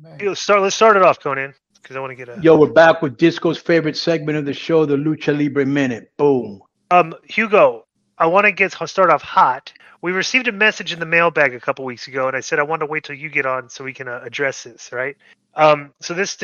Let's start it off, Conan, because I want to get a. Yo, we're back with Disco's favorite segment of the show, the Lucha Libre Minute. Boom. Hugo, I want to start off hot. We received a message in the mailbag a couple weeks ago, and I said I wanted to wait till you get on so we can address this, right? So this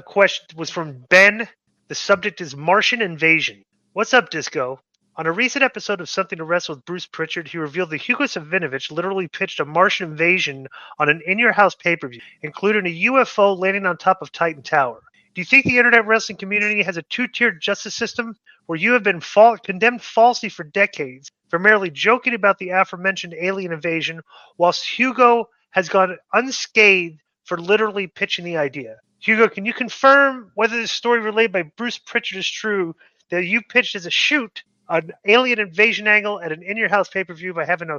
question was from Ben. The subject is Martian invasion. What's up, Disco? On a recent episode of Something to Wrestle with Bruce Prichard, he revealed that Hugo Savinovich literally pitched a Martian invasion on an in-your-house pay-per-view, including a UFO landing on top of Titan Tower. Do you think the internet wrestling community has a two-tiered justice system where you have been condemned falsely for decades for merely joking about the aforementioned alien invasion, whilst Hugo has gone unscathed for literally pitching the idea? Hugo, can you confirm whether the story relayed by Bruce Prichard is true that you pitched as a shoot an alien invasion angle at an in-your-house pay-per-view by having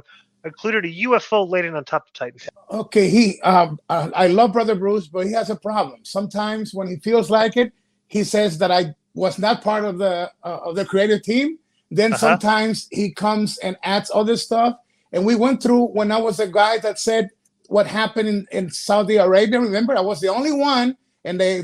included a UFO landing on top of Titan? Okay, I love Brother Bruce, but he has a problem. Sometimes when he feels like it, he says that I was not part of the creative team. Then sometimes he comes and adds other stuff. And we went through when I was the guy that said what happened in Saudi Arabia. Remember, I was the only one, and they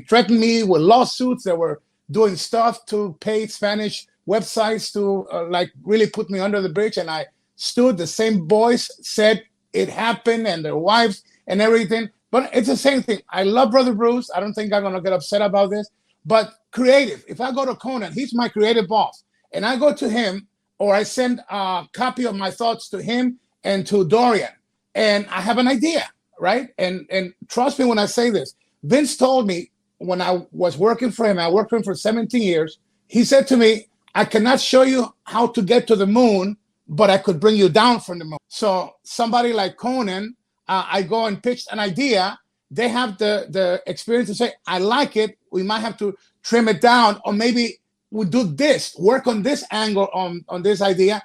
threatened me with lawsuits. They were doing stuff to pay Spanish websites to like really put me under the bridge. And I stood, the same boys said it happened, and their wives and everything. But it's the same thing. I love Brother Bruce. I don't think I'm going to get upset about this. But creative, if I go to Conan, he's my creative boss. And I go to him, or I send a copy of my thoughts to him and to Dorian. And I have an idea, right? And trust me when I say this. Vince told me, when I was working for him, I worked for him for 17 years. He said to me, I cannot show you how to get to the moon, but I could bring you down from the moon. So somebody like Conan, I go and pitch an idea. They have the experience to say, I like it. We might have to trim it down, or maybe we do this, work on this angle on this idea,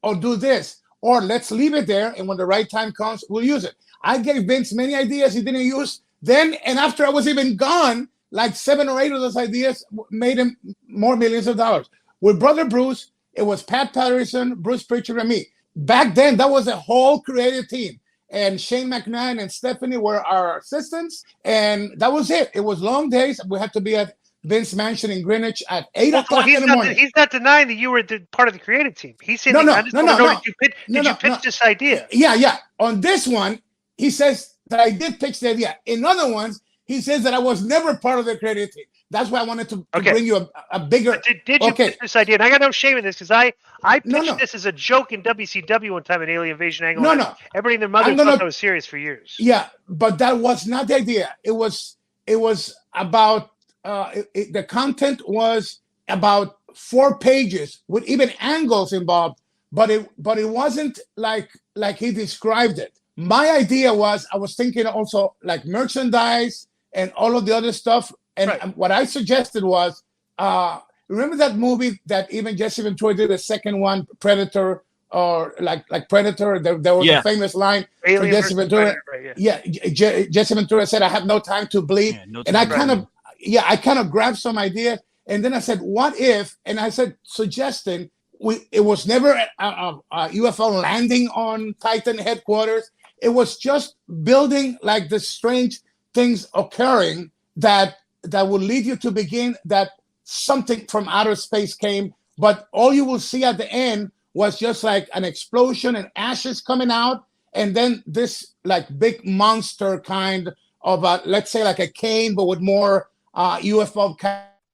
or do this, or let's leave it there. And when the right time comes, we'll use it. I gave Vince many ideas he didn't use. Then, and after I was even gone, like 7 or 8 of those ideas made him more millions of dollars. With Brother Bruce, it was Pat Patterson, Bruce Prichard, and me. Back then, that was a whole creative team. And Shane McMahon and Stephanie were our assistants. And that was it. It was long days. We had to be at Vince Mansion in Greenwich at 8 o'clock in the morning. He's not denying that you were part of the creative team. He's saying, did you pitch this idea? Yeah. On this one, he says that I did pitch the idea. In other ones, he says that I was never part of the creative team. That's why I wanted to bring you a bigger. Did you pitch this idea? And I got no shame in this, because I pitched this as a joke in WCW one time, an alien invasion angle. No. Everybody and their mother thought that was serious for years. Yeah, but that was not the idea. It was about the content was about 4 pages with even angles involved, but it wasn't like he described it. My idea was, I was thinking also like merchandise and all of the other stuff. And what I suggested was, remember that movie that even Jesse Ventura did, the second one, Predator, or like Predator? There was a famous line from Jesse Ventura. Jesse Ventura said, I have no time to bleed. And I kind of grabbed some ideas. And then I said, what if, and I said, suggesting, it was never a UFO landing on Titan headquarters. It was just building like the strange things occurring that would lead you to begin that something from outer space came, but all you will see at the end was just like an explosion and ashes coming out, and then this like big monster kind of let's say like a cane, but with more UFO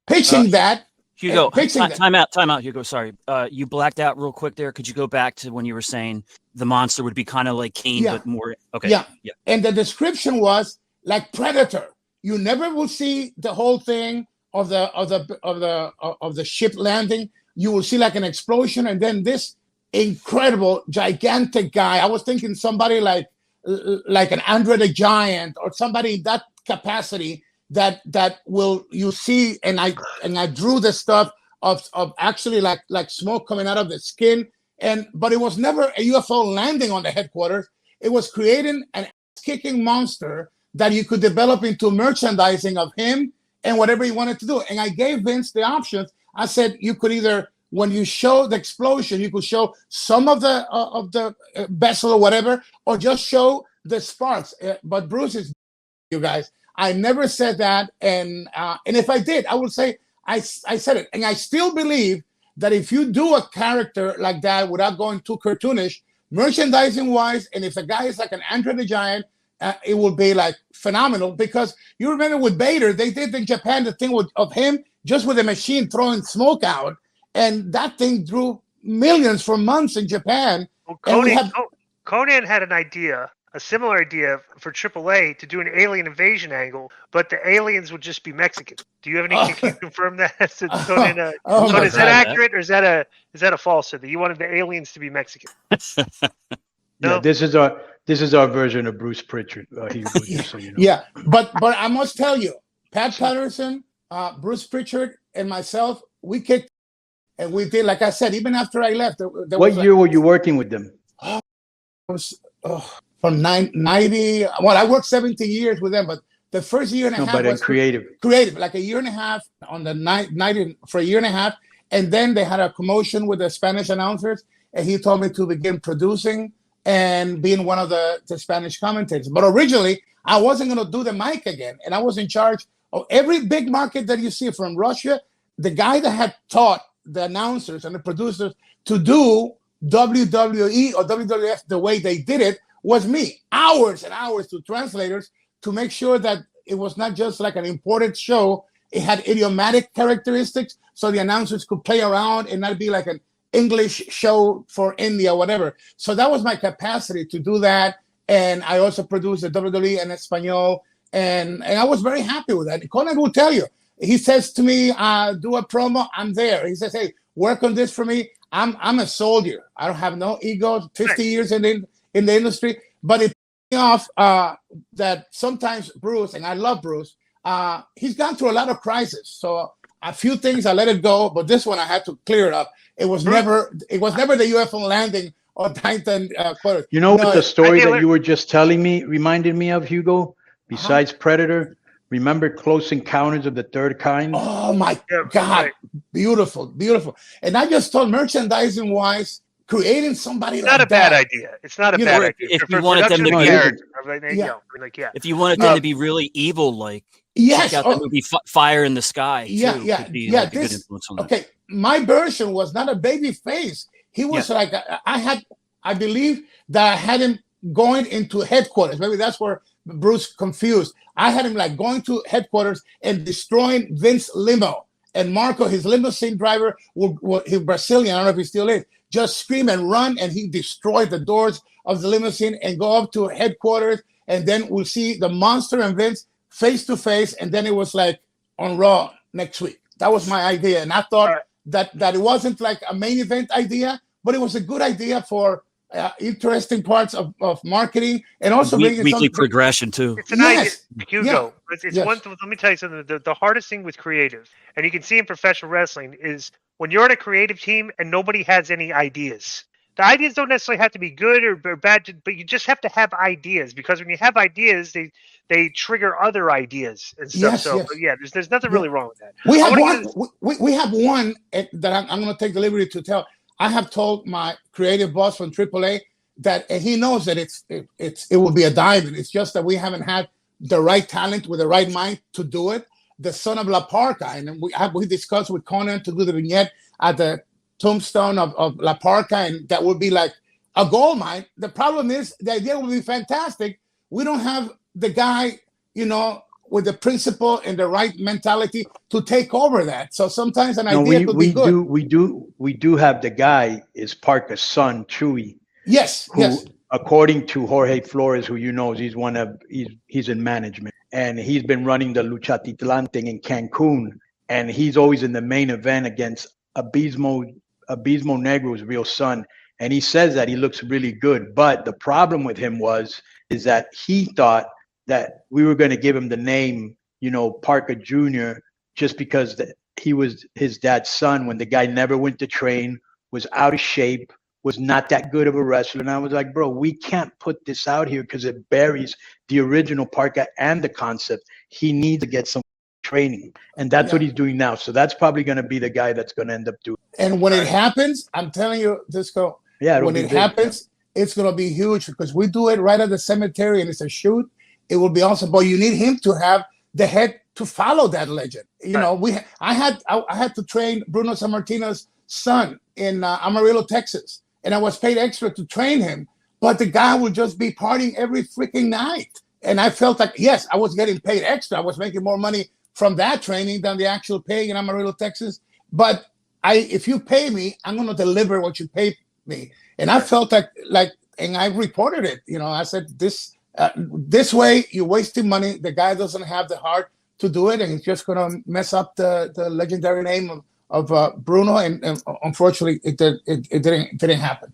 pitching that. Hugo, time out, Hugo. Sorry, you blacked out real quick there. Could you go back to when you were saying the monster would be kind of like Kane, but more? Okay. Yeah. And the description was like Predator. You never will see the whole thing of the ship landing. You will see like an explosion, and then this incredible, gigantic guy. I was thinking somebody like an Andre the Giant, or somebody in that capacity. That will you see, and I drew the stuff of actually like smoke coming out of the skin, but it was never a UFO landing on the headquarters. It was creating an kicking monster that you could develop into merchandising of him and whatever you wanted to do. And I gave Vince the options. I said you could either, when you show the explosion, you could show some of the vessel or whatever, or just show the sparks. But Bruce is, you guys. I never said that, and if I did, I would say I said it, and I still believe that if you do a character like that without going too cartoonish, merchandising wise, and if the guy is like an Andre the Giant, it will be like phenomenal. Because you remember with Vader, they did in Japan the thing of him just with a machine throwing smoke out, and that thing drew millions for months in Japan. Well, Conan had an idea, a similar idea for AAA to do an alien invasion angle, but the aliens would just be Mexican. Do you have any? Can you confirm that? Conan, so is that accurate, or is that a falsehood? That you wanted the aliens to be Mexican? No? Yeah, this is our version of Bruce Prichard. Just so you know. Yeah, but I must tell you, Pat Patterson, Bruce Prichard, and myself, we kicked, and we did, like I said, even after I left. What year were you working with them? It was from 90. Well, I worked 17 years with them, but the first year and a half was creative, like a year and a half on the night for a year and a half, and then they had a commotion with the Spanish announcers, and he told me to begin producing and being one of the Spanish commentators. But originally, I wasn't going to do the mic again, and I was in charge of every big market that you see from Russia. The guy that had taught the announcers and the producers to do WWE or WWF the way they did it was me. Hours and hours to translators to make sure that it was not just like an imported show. It had idiomatic characteristics, so the announcers could play around and not be like an English show for India, whatever. So that was my capacity to do that. And I also produced the WWE in Espanol, and I was very happy with that. Conan will tell you. He says to me, do a promo, I'm there. He says, hey, work on this for me. I'm a soldier. I don't have no ego. 50 years in the industry. But it pissed me off that sometimes Bruce, and I love Bruce, he's gone through a lot of crises. So a few things I let it go, but this one I had to clear it up. It was never the UFO landing or Titan quarters. You know what the story that you were just telling me reminded me of, Hugo? Besides Predator, remember Close Encounters of the Third Kind? Oh my God. Right. Beautiful, beautiful. And I just thought merchandising wise, creating somebody not a bad idea. It's not a bad idea. If you wanted them to be if you wanted them to be really evil, like check out the movie Fire in the Sky. Okay, my version was not a baby face. He was like I believe that I had him going into headquarters. Maybe that's where Bruce confused. I had him like going to headquarters and destroying Vince's limo. And Marco, his limousine driver, he's Brazilian, I don't know if he still is, just scream and run, and he destroyed the doors of the limousine and go up to headquarters, and then we'll see the monster and Vince face to face, and then it was like on Raw next week. That was my idea, and I thought that it wasn't like a main event idea, but it was a good idea for interesting parts of marketing, and also weekly progression too. It's an idea, Hugo. It's one. Let me tell you something. The hardest thing with creative, and you can see in professional wrestling, is when you're on a creative team and nobody has any ideas. The ideas don't necessarily have to be good or bad, but you just have to have ideas, because when you have ideas, they trigger other ideas and stuff. There's nothing really wrong with that. We have one that I'm going to take the liberty to tell. I have told my creative boss from AAA that he knows that it will be a diamond. It's just that we haven't had the right talent with the right mind to do it. The son of La Parca, and we discussed with Conan to do the vignette at the tombstone of La Parca, and that would be like a gold mine. The problem is the idea would be fantastic. We don't have the guy, with the principle and the right mentality to take over that. So sometimes an idea could be good. We do have the guy is Parker's son, Chewy. Yes, yes. According to Jorge Flores, who he's in management, and he's been running the Luchatitlan thing in Cancun, and he's always in the main event against Abismo Negro's real son. And he says that he looks really good. But the problem with him is that he thought that we were going to give him the name, Parker Jr., just because he was his dad's son, when the guy never went to train, was out of shape, was not that good of a wrestler. And I was like, bro, we can't put this out here because it buries the original Parker and the concept. He needs to get some training. And that's what he's doing now. So that's probably going to be the guy that's going to end up doing it. And when it happens, I'm telling you, Disco, when it happens, it's going to be huge because we do it right at the cemetery and it's a shoot. It will be awesome. But you need him to have the head to follow that legend. You know, I had to train Bruno Sammartino's son in Amarillo, Texas, and I was paid extra to train him. But the guy would just be partying every freaking night. And I felt like, yes, I was getting paid extra. I was making more money from that training than the actual pay in Amarillo, Texas. But if you pay me, I'm going to deliver what you pay me. And I felt like, and I reported it. You know, I said, this way you're wasting money. The guy doesn't have the heart to do it, and he's just going to mess up the legendary name of Bruno. And unfortunately, it didn't happen.